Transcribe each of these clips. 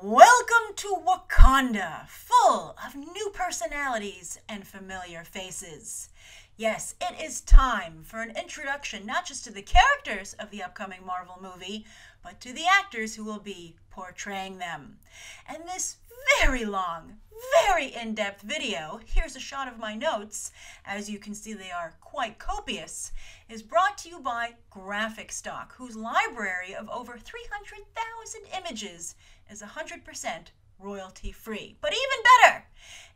Welcome to Wakanda, full of new personalities and familiar faces. Yes, it is time for an introduction not just to the characters of the upcoming Marvel movie, but to the actors who will be portraying them. And this very long, very in-depth video, here's a shot of my notes, as you can see they are quite copious, is brought to you by Graphic Stock, whose library of over 300,000 images is 100% royalty-free. But even better,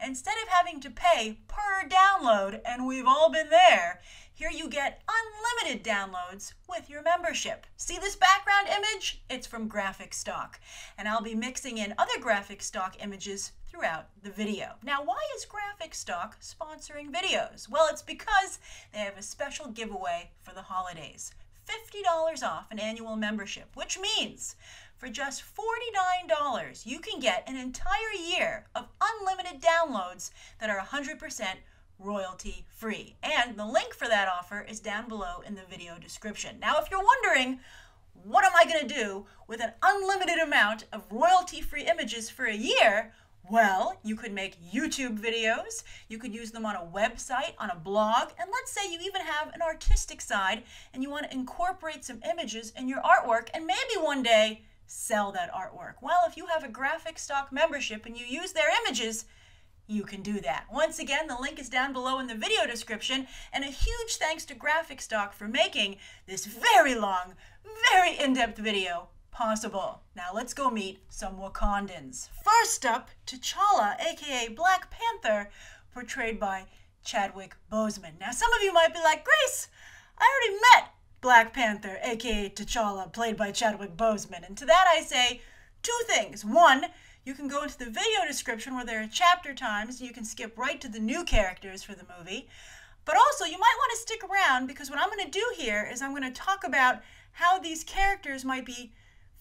instead of having to pay per download, and we've all been there, here you get unlimited downloads with your membership. See this background image? It's from Graphic Stock, and I'll be mixing in other Graphic Stock images throughout the video. Now, why is Graphic Stock sponsoring videos? Well, it's because they have a special giveaway for the holidays. $50 off an annual membership, which means for just $49, you can get an entire year of unlimited downloads that are 100% royalty-free. And the link for that offer is down below in the video description. Now, if you're wondering, what am I going to do with an unlimited amount of royalty-free images for a year? Well, you could make YouTube videos, you could use them on a website, on a blog, and let's say you even have an artistic side and you want to incorporate some images in your artwork and maybe one day sell that artwork. Well, if you have a Graphic Stock membership and you use their images, you can do that. Once again, the link is down below in the video description, and a huge thanks to Graphic Stock for making this very long, very in-depth video possible. Now let's go meet some Wakandans. First up, T'Challa, aka Black Panther, portrayed by Chadwick Boseman. Now some of you might be like, Grace, I already met Black Panther, aka T'Challa, played by Chadwick Boseman. And to that I say two things. One, you can go into the video description where there are chapter times, you can skip right to the new characters for the movie. But also, you might want to stick around because what I'm going to do here is I'm going to talk about how these characters might be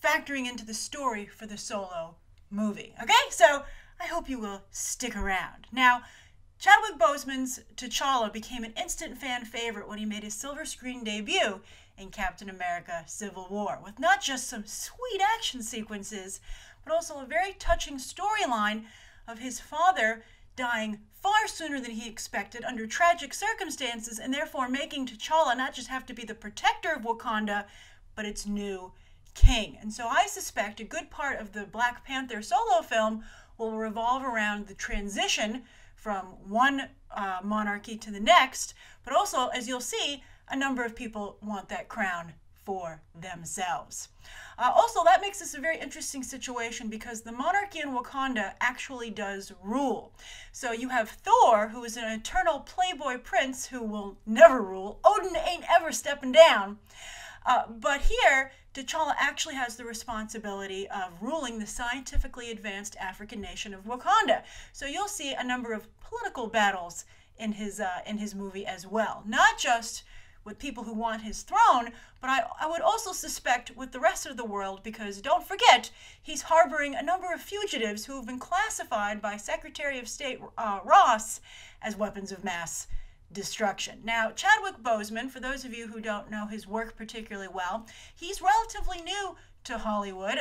factoring into the story for the solo movie. Okay? So I hope you will stick around. Now, Chadwick Boseman's T'Challa became an instant fan favorite when he made his silver screen debut in Captain America: Civil War, with not just some sweet action sequences, but also a very touching storyline of his father dying far sooner than he expected under tragic circumstances, and therefore making T'Challa not just have to be the protector of Wakanda, but its new king. And so I suspect a good part of the Black Panther solo film will revolve around the transition from one monarchy to the next, but also, as you'll see, a number of people want that crown for themselves. Also, that makes this a very interesting situation because the monarchy in Wakanda actually does rule. So you have Thor, who is an eternal playboy prince who will never rule. Odin ain't ever stepping down. But here, T'Challa actually has the responsibility of ruling the scientifically advanced African nation of Wakanda. So you'll see a number of political battles in his movie as well. Not just with people who want his throne, but I would also suspect with the rest of the world, because don't forget, he's harboring a number of fugitives who have been classified by Secretary of State Ross as weapons of mass destruction. Now, Chadwick Boseman, for those of you who don't know his work particularly well, he's relatively new to Hollywood,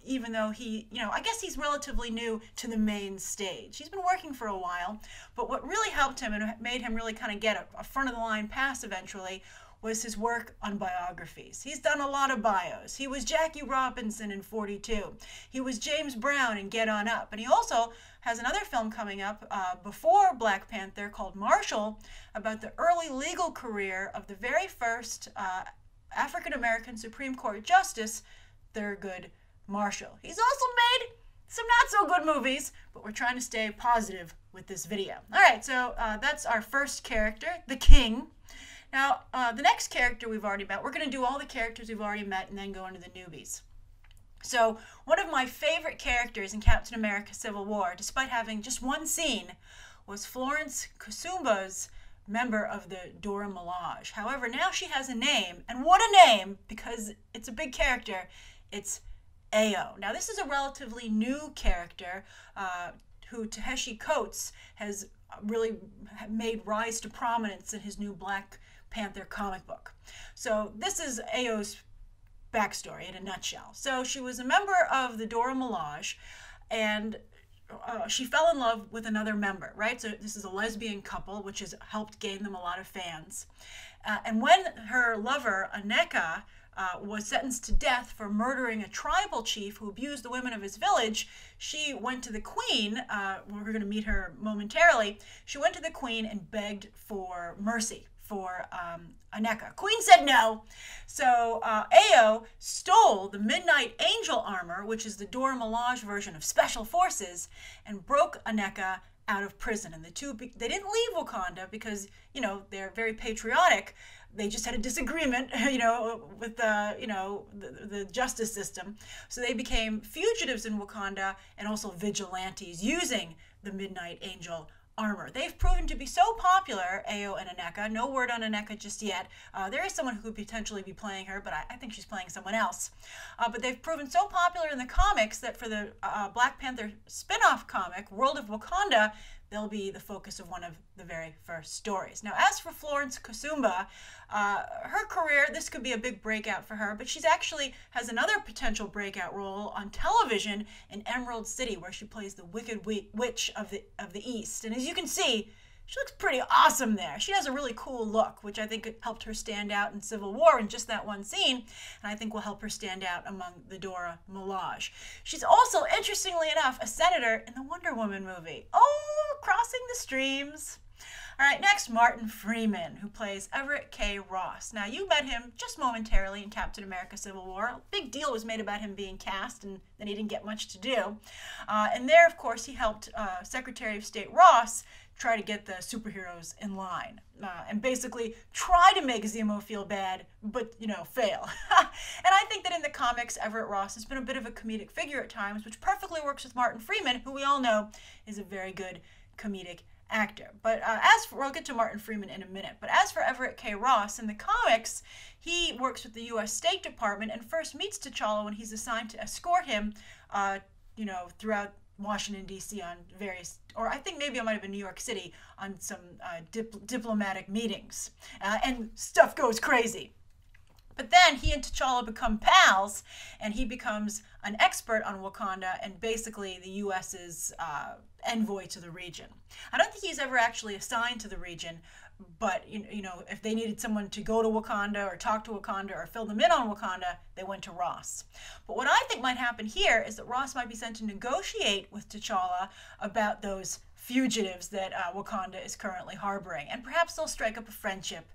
even though I guess he's relatively new to the main stage. He's been working for a while, but what really helped him and made him really kind of get a front-of-the-line pass eventually was his work on biographies. He's done a lot of bios. He was Jackie Robinson in 42. He was James Brown in Get On Up. And he also has another film coming up before Black Panther called Marshall, about the early legal career of the very first African-American Supreme Court Justice, Thurgood Marshall. He's also made some not-so-good movies, but we're trying to stay positive with this video. All right, so that's our first character, the King. Now, the next character we've already met, we're going to do all the characters we've already met and then go into the newbies. So, one of my favorite characters in Captain America: Civil War, despite having just one scene, was Florence Kasumba's member of the Dora Milaje. However, now she has a name, and what a name, because it's a big character. It's Ayo. Now, this is a relatively new character who Ta-Nehisi Coates has really made rise to prominence in his new Black Panther comic book. So this is Ayo's backstory in a nutshell. So she was a member of the Dora Milaje, and she fell in love with another member, right? So this is a lesbian couple, which has helped gain them a lot of fans. And when her lover, Aneka, was sentenced to death for murdering a tribal chief who abused the women of his village, she went to the queen. We're going to meet her momentarily. She went to the queen and begged for mercy for Aneka. Queen said no. So Ayo stole the Midnight Angel armor, which is the Dora Milaje version of Special Forces, and broke Aneka out of prison. And the two, they didn't leave Wakanda because, you know, they're very patriotic. They just had a disagreement, you know, with the justice system. So they became fugitives in Wakanda and also vigilantes using the Midnight Angel armor. They've proven to be so popular, Ayo and Aneka. No word on Aneka just yet. There is someone who could potentially be playing her, but I think she's playing someone else. But they've proven so popular in the comics that for the Black Panther spin-off comic, World of Wakanda, they'll be the focus of one of the very first stories. Now, as for Florence Kasumba, her career, this could be a big breakout for her, but she's actually has another potential breakout role on television in Emerald City, where she plays the Wicked Witch of the East. And as you can see, she looks pretty awesome there. She has a really cool look, which I think helped her stand out in Civil War in just that one scene, and I think will help her stand out among the Dora Milaje. She's also, interestingly enough, a senator in the Wonder Woman movie. Oh, crossing the streams. All right, next, Martin Freeman, who plays Everett K. Ross. Now, you met him just momentarily in Captain America Civil War. A big deal was made about him being cast, and then he didn't get much to do. And there, of course, he helped Secretary of State Ross try to get the superheroes in line and basically try to make Zemo feel bad, but, you know, fail. And I think that in the comics, Everett Ross has been a bit of a comedic figure at times, which perfectly works with Martin Freeman, who we all know is a very good comedic actor. But we'll get to Martin Freeman in a minute, but as for Everett K. Ross, in the comics, he works with the U.S. State Department and first meets T'Challa when he's assigned to escort him, you know, throughout Washington, D.C. on various, or I think maybe it might have been New York City, on some diplomatic meetings. And stuff goes crazy. But then he and T'Challa become pals, and he becomes an expert on Wakanda and basically the U.S.'s envoy to the region. I don't think he's ever actually assigned to the region, but you know, if they needed someone to go to Wakanda or talk to Wakanda or fill them in on Wakanda, they went to Ross. But what I think might happen here is that Ross might be sent to negotiate with T'Challa about those fugitives that Wakanda is currently harboring, and perhaps they'll strike up a friendship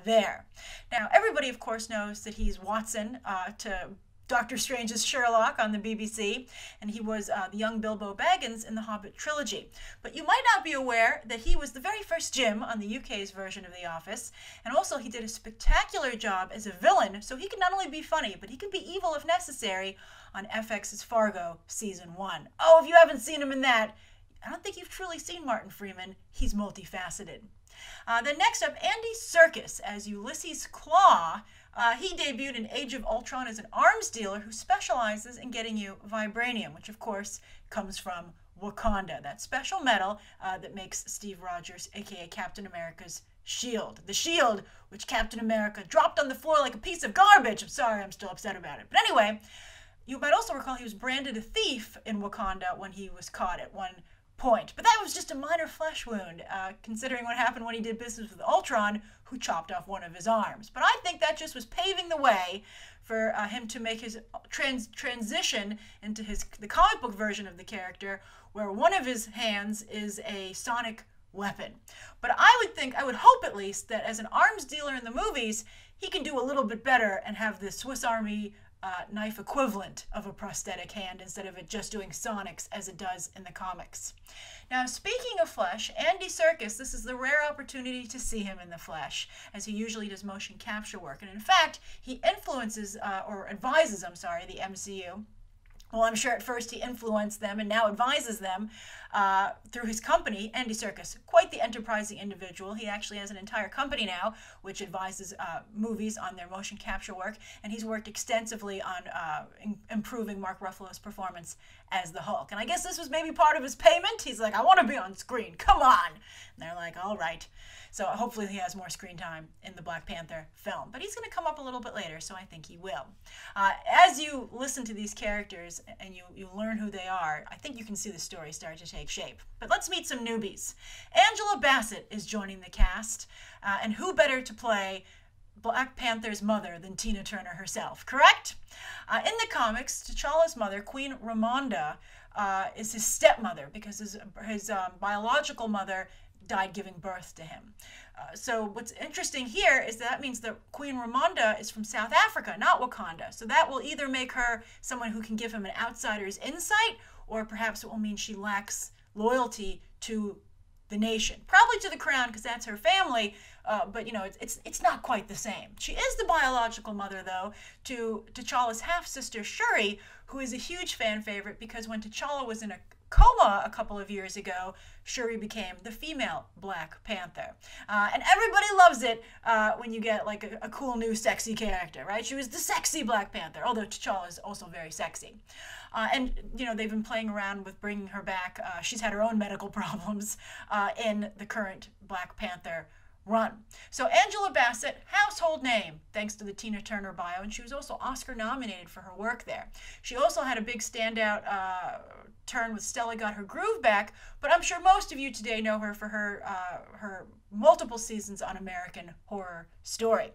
there. Now, everybody, of course, knows that he's Watson to Doctor Strange's Sherlock on the BBC, and he was the young Bilbo Baggins in the Hobbit trilogy. But you might not be aware that he was the very first Jim on the UK's version of The Office, and also he did a spectacular job as a villain, so he can not only be funny, but he can be evil if necessary on FX's Fargo Season 1. Oh, if you haven't seen him in that, I don't think you've truly seen Martin Freeman. He's multifaceted. Then next up, Andy Serkis as Ulysses Klaue. He debuted in Age of Ultron as an arms dealer who specializes in getting you vibranium, which of course comes from Wakanda, that special metal that makes Steve Rogers, aka Captain America's shield. The shield which Captain America dropped on the floor like a piece of garbage. I'm sorry, I'm still upset about it. But anyway, you might also recall he was branded a thief in Wakanda when he was caught at one point. But that was just a minor flesh wound, considering what happened when he did business with Ultron, who chopped off one of his arms. But I think that just was paving the way for him to make his transition into the comic book version of the character, where one of his hands is a sonic weapon. But I would hope at least that as an arms dealer in the movies, he can do a little bit better and have the Swiss Army knife equivalent of a prosthetic hand instead of it just doing sonics as it does in the comics. Now, speaking of flesh, Andy Serkis, this is the rare opportunity to see him in the flesh, as he usually does motion capture work. And in fact, he influences, or advises, I'm sorry, the MCU. Well, I'm sure at first he influenced them and now advises them through his company, Andy Serkis. Quite the enterprising individual. He actually has an entire company now which advises movies on their motion capture work, and he's worked extensively on improving Mark Ruffalo's performance as the Hulk. And I guess this was maybe part of his payment. He's like, I want to be on screen. Come on. And they're like, all right. So hopefully he has more screen time in the Black Panther film. But he's going to come up a little bit later, so I think he will. As you listen to these characters and you learn who they are, I think you can see the story start to take shape. But let's meet some newbies. Angela Bassett is joining the cast. And who better to play Black Panther's mother than Tina Turner herself, correct? In the comics, T'Challa's mother, Queen Ramonda, is his stepmother because his biological mother died giving birth to him. So what's interesting here is that means that Queen Ramonda is from South Africa, not Wakanda. So that will either make her someone who can give him an outsider's insight, or perhaps it will mean she lacks loyalty to the nation. Probably to the crown because that's her family, but you know, it's not quite the same. She is the biological mother, though, to T'Challa's half-sister Shuri, who is a huge fan favorite because when T'Challa was in a coma a couple of years ago, Shuri became the female Black Panther. And everybody loves it when you get like a cool new sexy character, right? She was the sexy Black Panther, although T'Challa is also very sexy. And, you know, they've been playing around with bringing her back. She's had her own medical problems in the current Black Panther run. So Angela Bassett, household name, thanks to the Tina Turner bio, and she was also Oscar nominated for her work there. She also had a big standout turn with Stella Got Her Groove Back, but I'm sure most of you today know her for her multiple seasons on American Horror Story.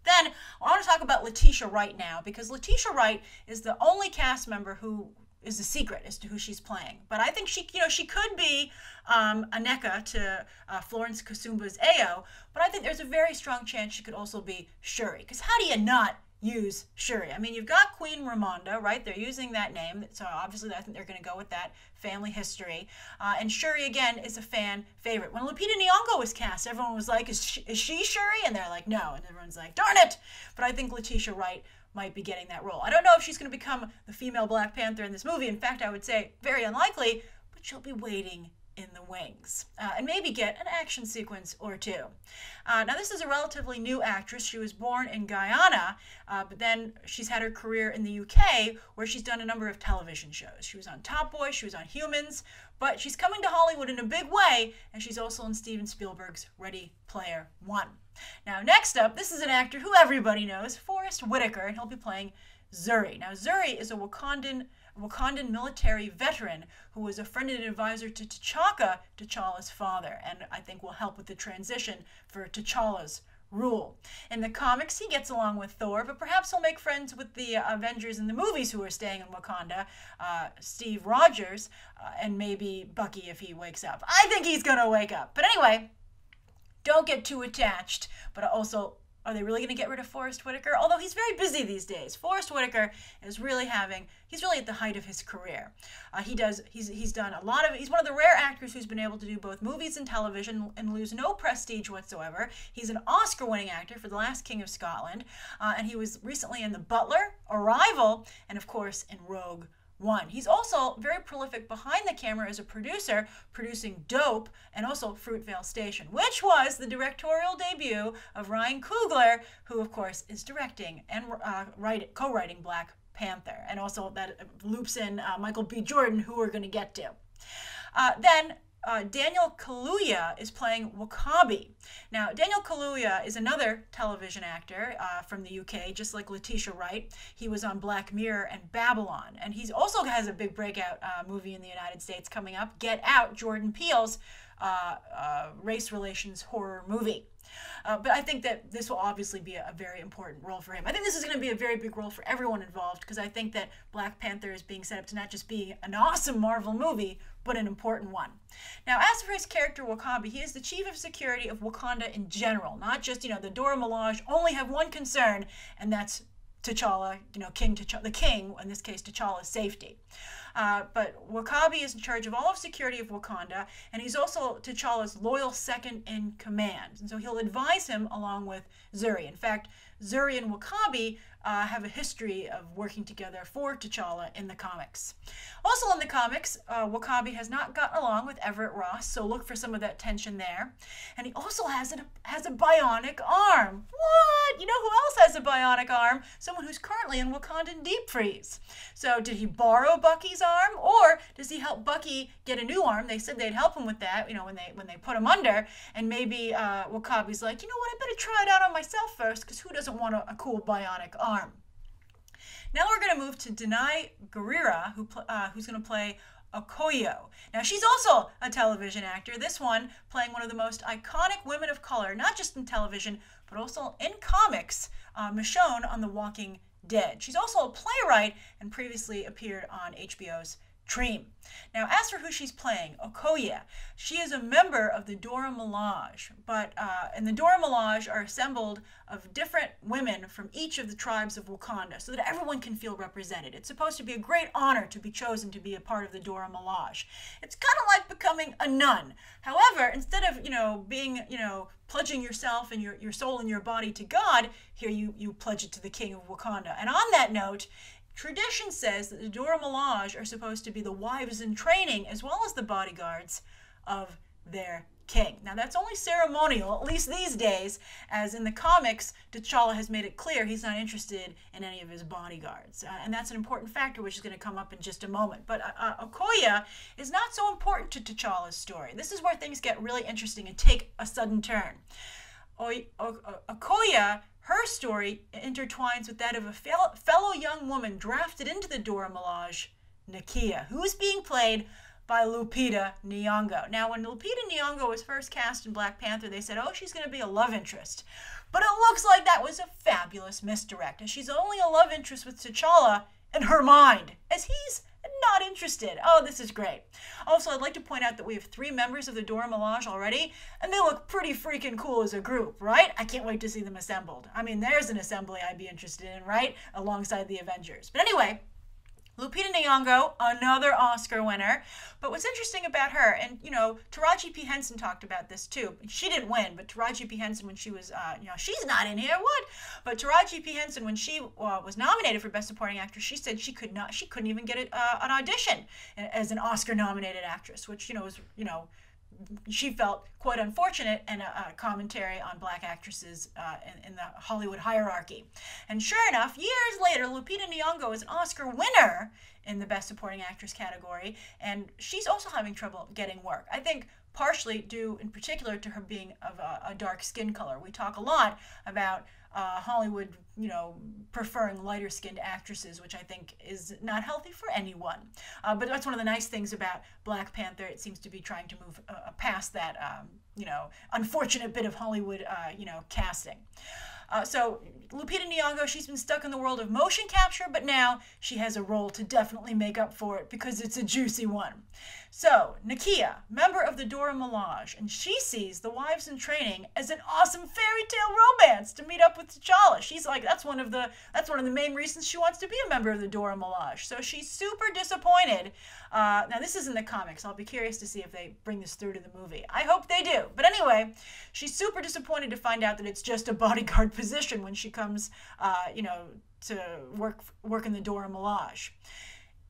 Then I want to talk about Letitia Wright now, because Letitia Wright is the only cast member who is a secret as to who she's playing. But I think she could be Aneka to Florence Kasumba's Ao, but I think there's a very strong chance she could also be Shuri. Because how do you not use Shuri? I mean, you've got Queen Ramonda, right? They're using that name, so obviously I think they're going to go with that family history. And Shuri, again, is a fan favorite. When Lupita Nyong'o was cast, everyone was like, is she Shuri? And they're like, no. And everyone's like, darn it! But I think Letitia Wright might be getting that role. I don't know if she's going to become the female Black Panther in this movie. In fact, I would say very unlikely, but she'll be waiting in the wings and maybe get an action sequence or two. Now, this is a relatively new actress. She was born in Guyana, but then she's had her career in the UK, where she's done a number of television shows. She was on Top Boy, she was on Humans, but she's coming to Hollywood in a big way, and she's also in Steven Spielberg's Ready Player One. Now, next up, this is an actor who everybody knows, Forrest Whitaker, and he'll be playing Zuri. Now, Zuri is a Wakandan military veteran who was a friend and advisor to T'Challa's father, and I think will help with the transition for T'Challa's rule. In the comics, he gets along with Thor, but perhaps he'll make friends with the Avengers in the movies who are staying in Wakanda, Steve Rogers, and maybe Bucky if he wakes up. I think he's going to wake up. But anyway, don't get too attached, but also, are they really going to get rid of Forrest Whitaker? Although he's very busy these days. Forrest Whitaker is really he's really at the height of his career. He's done a lot of, he's one of the rare actors who's been able to do both movies and television and lose no prestige whatsoever. He's an Oscar-winning actor for The Last King of Scotland, and he was recently in The Butler, Arrival, and of course in Rogue One. He's also very prolific behind the camera as a producer, producing Dope and also Fruitvale Station, which was the directorial debut of Ryan Coogler, who of course is directing and co-writing Black Panther, and also that loops in Michael B. Jordan, who we're going to get to. Then Daniel Kaluuya is playing W'Kabi. Now, Daniel Kaluuya is another television actor from the UK, just like Letitia Wright. He was on Black Mirror and Babylon, and he also has a big breakout movie in the United States coming up, Get Out, Jordan Peele's race relations horror movie. But I think that this will obviously be a very important role for him. I think this is going to be a very big role for everyone involved, because I think that Black Panther is being set up to not just be an awesome Marvel movie, but an important one. Now, as for his character W'Kabi, he is the chief of security of Wakanda in general, not just, the Dora Milaje only have one concern, and that's T'Challa, King T'Challa, the king, in this case T'Challa's safety. But W'Kabi is in charge of all of security of Wakanda, and he's also T'Challa's loyal second in command. And so he'll advise him along with Zuri. In fact, Zuri and W'Kabi have a history of working together for T'Challa in the comics. Also in the comics, W'Kabi has not gotten along with Everett Ross, so look for some of that tension there. And he also has a bionic arm. What? You know who else has a bionic arm? Someone who's currently in Wakandan deep freeze. So did he borrow Bucky's arm, or does he help Bucky get a new arm? They said they'd help him with that, you know, when they put him under. And maybe W'Kabi's like, you know what? I better try it out on myself first, because who doesn't want a cool bionic arm? Now we're going to move to Danai Gurira, who's going to play Okoye. Now she's also a television actor, this one playing one of the most iconic women of color, not just in television, but also in comics, Michonne on The Walking Dead. She's also a playwright and previously appeared on HBO's Dream. Now, as for who she's playing, Okoye, she is a member of the Dora Milaje, and the Dora Milaje are assembled of different women from each of the tribes of Wakanda so that everyone can feel represented. It's supposed to be a great honor to be chosen to be a part of the Dora Milaje. It's kind of like becoming a nun. However, instead of, being, pledging yourself and your soul and your body to God, here you pledge it to the king of Wakanda. And on that note, tradition says that the Dora Milaje are supposed to be the wives in training as well as the bodyguards of their king. Now that's only ceremonial, at least these days, as in the comics, T'Challa has made it clear he's not interested in any of his bodyguards. And that's an important factor which is going to come up in just a moment. But Okoye is not so important to T'Challa's story. This is where things get really interesting and take a sudden turn. Okoye, her story intertwines with that of a fellow young woman drafted into the Dora Milaje, Nakia, who is being played by Lupita Nyong'o. Now, when Lupita Nyong'o was first cast in Black Panther, they said, oh, she's going to be a love interest. But it looks like that was a fabulous misdirect, and she's only a love interest with T'Challa in her mind, as he's not interested. Oh, this is great. Also, I'd like to point out that we have 3 members of the Dora Milaje already, and they look pretty freaking cool as a group, right? I can't wait to see them assembled. I mean, there's an assembly I'd be interested in, right? Alongside the Avengers. But anyway, Lupita Nyong'o, another Oscar winner. But what's interesting about her, and, Taraji P. Henson talked about this too. She didn't win, but Taraji P. Henson, when she was, she's not in here, what? But Taraji P. Henson, when she was nominated for Best Supporting Actress, she said she couldn't even get an audition as an Oscar-nominated actress, which, was, she felt quite unfortunate, and a commentary on black actresses in the Hollywood hierarchy. And sure enough, years later, Lupita Nyong'o is an Oscar winner in the Best Supporting Actress category, and she's also having trouble getting work. I think partially due in particular to her being of a dark skin color. We talk a lot about Hollywood, preferring lighter-skinned actresses, which I think is not healthy for anyone. But that's one of the nice things about Black Panther. It seems to be trying to move past that, unfortunate bit of Hollywood, casting. So Lupita Nyong'o, she's been stuck in the world of motion capture, but now she has a role to definitely make up for it because it's a juicy one. So Nakia, member of the Dora Milaje, and she sees the wives in training as an awesome fairy tale romance to meet up with T'Challa. She's like, that's one of the main reasons she wants to be a member of the Dora Milaje. So she's super disappointed. Now this is in the comics. I'll be curious to see if they bring this through to the movie. I hope they do. But anyway, she's super disappointed to find out that it's just a bodyguard position when she comes, to work in the Dora Milaje.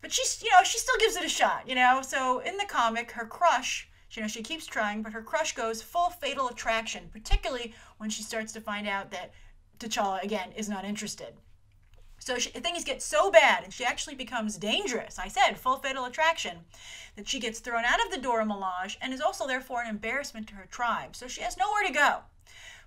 But she still gives it a shot, So in the comic, her crush, she keeps trying, but her crush goes full fatal attraction, particularly when she starts to find out that T'Challa, again, is not interested. So things get so bad, and she actually becomes dangerous. I said, full fatal attraction, that she gets thrown out of the Dora Milaje and is also therefore an embarrassment to her tribe. So she has nowhere to go.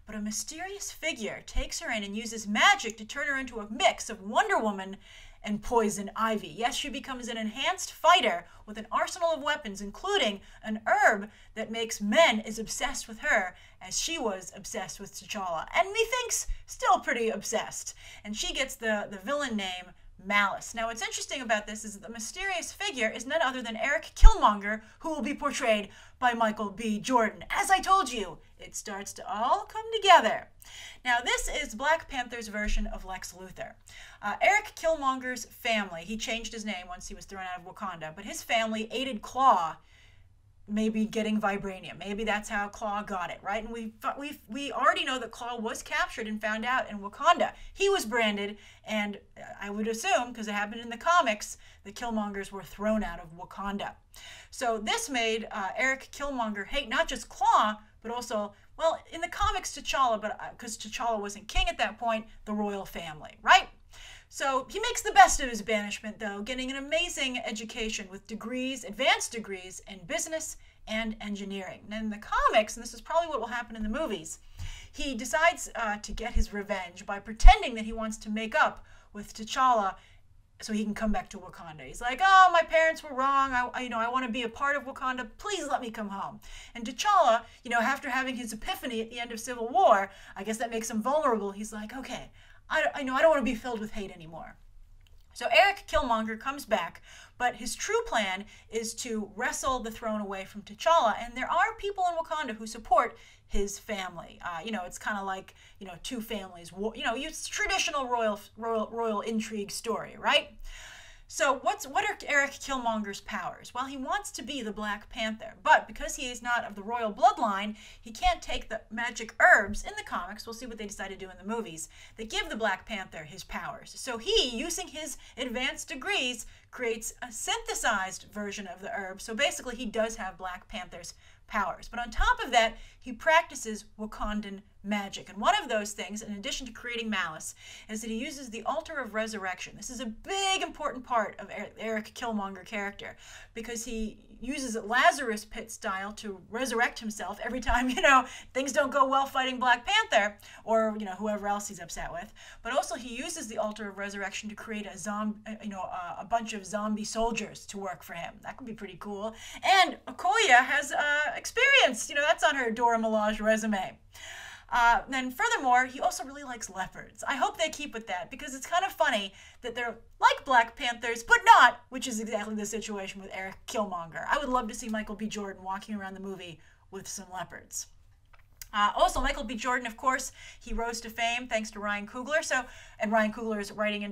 But a mysterious figure takes her in and uses magic to turn her into a mix of Wonder Woman and Poison Ivy. Yes, she becomes an enhanced fighter with an arsenal of weapons, including an herb that makes men as obsessed with her as she was obsessed with T'Challa. And methinks still pretty obsessed. And she gets the villain name Malice. Now, what's interesting about this is that the mysterious figure is none other than Erik Killmonger, who will be portrayed by Michael B. Jordan. As I told you, it starts to all come together. Now, this is Black Panther's version of Lex Luthor. Erik Killmonger's family, he changed his name once he was thrown out of Wakanda, but his family aided Klaue maybe getting vibranium. Maybe that's how Klaue got it, right? And we already know that Klaue was captured and found out in Wakanda. He was branded, and I would assume, because it happened in the comics, the Killmongers were thrown out of Wakanda. So this made Erik Killmonger hate not just Klaue, but also, well, in the comics, T'Challa, but because T'Challa wasn't king at that point, the royal family, right? So he makes the best of his banishment, though, getting an amazing education with degrees, advanced degrees in business and engineering. And in the comics, and this is probably what will happen in the movies, he decides to get his revenge by pretending that he wants to make up with T'Challa so he can come back to Wakanda. He's like, oh, my parents were wrong. I want to be a part of Wakanda. Please let me come home. And T'Challa, after having his epiphany at the end of Civil War, I guess that makes him vulnerable. He's like, okay, I don't want to be filled with hate anymore. So Erik Killmonger comes back, but his true plan is to wrestle the throne away from T'Challa. And there are people in Wakanda who support his family. It's kind of like, two families. It's traditional royal intrigue story, right? So what are Erik Killmonger's powers? Well, he wants to be the Black Panther, but because he is not of the royal bloodline, he can't take the magic herbs in the comics. We'll see what they decide to do in the movies that give the Black Panther his powers. So he, using his advanced degrees, creates a synthesized version of the herb. So basically, he does have Black Panther's powers. But on top of that, he practices Wakandan magic. And one of those things, in addition to creating Malice, is that he uses the altar of resurrection. This is a big, important part of Erik Killmonger character, because he uses it Lazarus Pit style to resurrect himself every time, things don't go well fighting Black Panther or, whoever else he's upset with. But also he uses the altar of resurrection to create a bunch of zombie soldiers to work for him. That could be pretty cool. And Okoye has experience, that's on her Dora Milaje resume. Then furthermore, he also really likes leopards. I hope they keep with that, because it's kind of funny that they're like Black Panthers, but not, which is exactly the situation with Erik Killmonger. I would love to see Michael B. Jordan walking around the movie with some leopards. Also, Michael B. Jordan, of course, he rose to fame thanks to Ryan Coogler. And Ryan Coogler is co-writing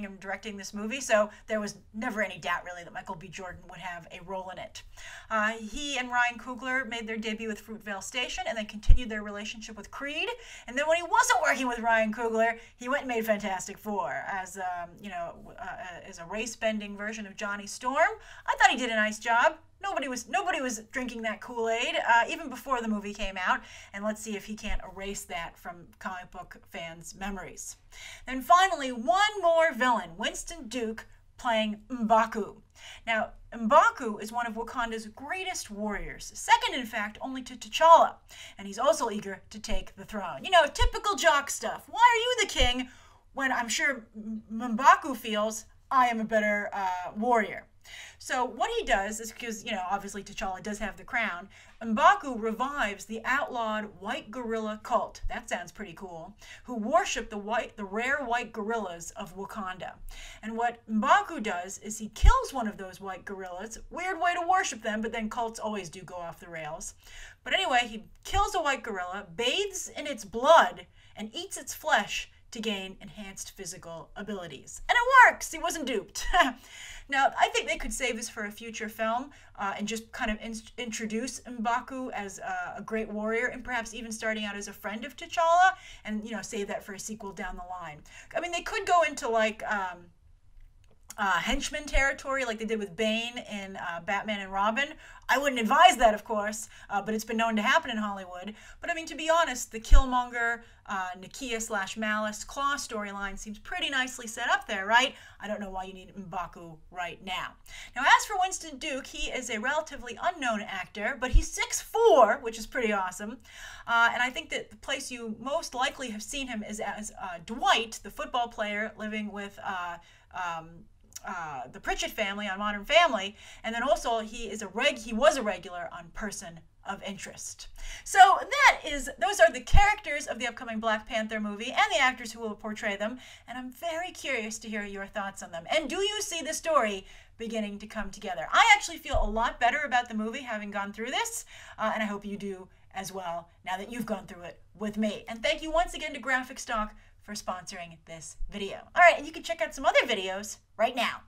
and directing this movie. So there was never any doubt, really, that Michael B. Jordan would have a role in it. He and Ryan Coogler made their debut with Fruitvale Station, and then continued their relationship with Creed. And then when he wasn't working with Ryan Coogler, he went and made Fantastic Four as a race-bending version of Johnny Storm. I thought he did a nice job. Nobody was drinking that Kool-Aid, even before the movie came out, and let's see if he can't erase that from comic book fans' memories. Then finally, one more villain, Winston Duke, playing M'Baku. Now, M'Baku is one of Wakanda's greatest warriors, second, in fact, only to T'Challa, and he's also eager to take the throne. Typical jock stuff. Why are you the king when I'm sure M'Baku feels I am a better warrior? So what he does is, because, obviously T'Challa does have the crown, M'Baku revives the outlawed white gorilla cult. That sounds pretty cool. Who worship the rare white gorillas of Wakanda. And what M'Baku does is he kills one of those white gorillas. Weird way to worship them, but then cults always do go off the rails. But anyway, he kills a white gorilla, bathes in its blood, and eats its flesh to gain enhanced physical abilities. And it works! He wasn't duped. Now, I think they could save this for a future film and just kind of introduce M'Baku as a great warrior, and perhaps even starting out as a friend of T'Challa, and, save that for a sequel down the line. I mean, they could go into, like, henchman territory like they did with Bane in Batman and Robin. I wouldn't advise that, of course, but it's been known to happen in Hollywood. But I mean, to be honest, the Killmonger, Nakia / Malice, Klaw storyline seems pretty nicely set up there, right? I don't know why you need M'Baku right now. Now, as for Winston Duke, he is a relatively unknown actor, but he's 6'4", which is pretty awesome. And I think that the place you most likely have seen him is as Dwight, the football player living with the Pritchett family on Modern Family, and then also he was a regular on Person of Interest. So those are the characters of the upcoming Black Panther movie and the actors who will portray them, and I'm very curious to hear your thoughts on them. And do you see the story beginning to come together? I actually feel a lot better about the movie having gone through this, and I hope you do as well now that you've gone through it with me. And thank you once again to Graphic Stock for sponsoring this video. All right, and you can check out some other videos right now.